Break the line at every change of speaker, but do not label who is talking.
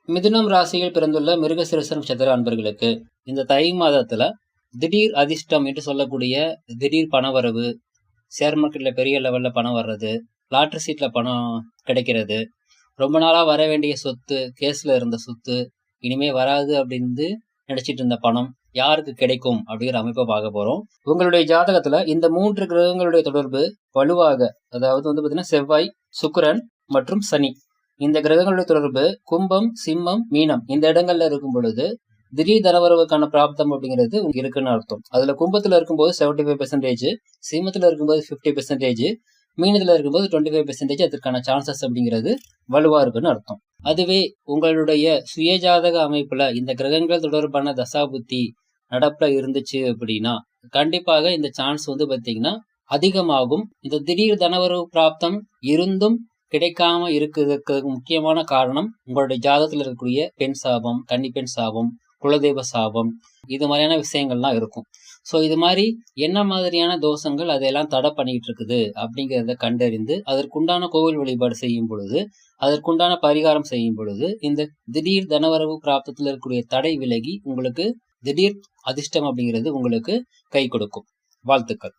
மிதுனம் ராசியில் பிறந்துள்ள மிருகசீரிஷ நட்சத்திர அன்பர்களுக்கு இந்த தை மாதத்துல திடீர் அதிர்ஷ்டம் என்று சொல்லக்கூடிய திடீர் பணவரவு, ஷேர் மார்க்கெட்ல பெரிய லெவல்ல பணம் வர்றது, லாட்டரி சீட்ல பணம் கிடைக்கிறது, ரொம்ப நாளா வர வேண்டிய சொத்து, கேஸ்ல இருந்த சொத்து இனிமே வராது அப்படின்னு நினைச்சிட்டு இருந்த பணம் யாருக்கு கிடைக்கும் அப்படிங்கிற அமைப்பை பார்க்க போறோம். உங்களுடைய ஜாதகத்துல இந்த 3 கிரகங்களுடைய தொடர்பு வலுவாக, அதாவது பாத்தீங்கன்னா செவ்வாய், சுக்கிரன் மற்றும் சனி, இந்த கிரகங்களுடைய தொடர்பு கும்பம், சிம்மம், மீனம் இந்த இடங்கள்ல இருக்கும் பொழுது திடீர் தனவரவுக்கான பிராப்தம் அப்படிங்கிறது இருக்குன்னு அர்த்தம். அதுல கும்பத்துல இருக்கும்போது 75%, சிம்மத்துல இருக்கும்போது 50%, மீனத்துல இருக்கும்போது 25% அதற்கான சான்சஸ் அப்படிங்கிறது வலுவா இருக்குன்னு அர்த்தம். அதுவே உங்களுடைய சுயஜாதக அமைப்புல இந்த கிரகங்கள் தொடர்பான தசாபுத்தி நடப்புல இருந்துச்சு அப்படின்னா கண்டிப்பாக இந்த சான்ஸ் பாத்தீங்கன்னா அதிகமாகும். இந்த திடீர் தனவரவு பிராப்தம் இருந்தும் கிடைக்காம இருக்கிறதுக்கு முக்கியமான காரணம் உங்களுடைய ஜாதகத்துல இருக்கக்கூடிய பெண் சாபம், கன்னி பெண் சாபம், குலதெய்வ சாபம், இது மாதிரியான விஷயங்கள்லாம் இருக்கும். ஸோ இது மாதிரி என்ன மாதிரியான தோஷங்கள் அதையெல்லாம் தடை பண்ணிட்டு இருக்குது அப்படிங்கிறத கண்டறிந்து அதற்குண்டான கோவில் வழிபாடு செய்யும் பொழுது, அதற்குண்டான பரிகாரம் செய்யும் பொழுது இந்த திடீர் தனவரவு பிராப்தத்தில் இருக்கக்கூடிய தடை விலகி உங்களுக்கு திடீர் அதிர்ஷ்டம் அப்படிங்கிறது உங்களுக்கு கை கொடுக்கும். வாழ்த்துக்கள்.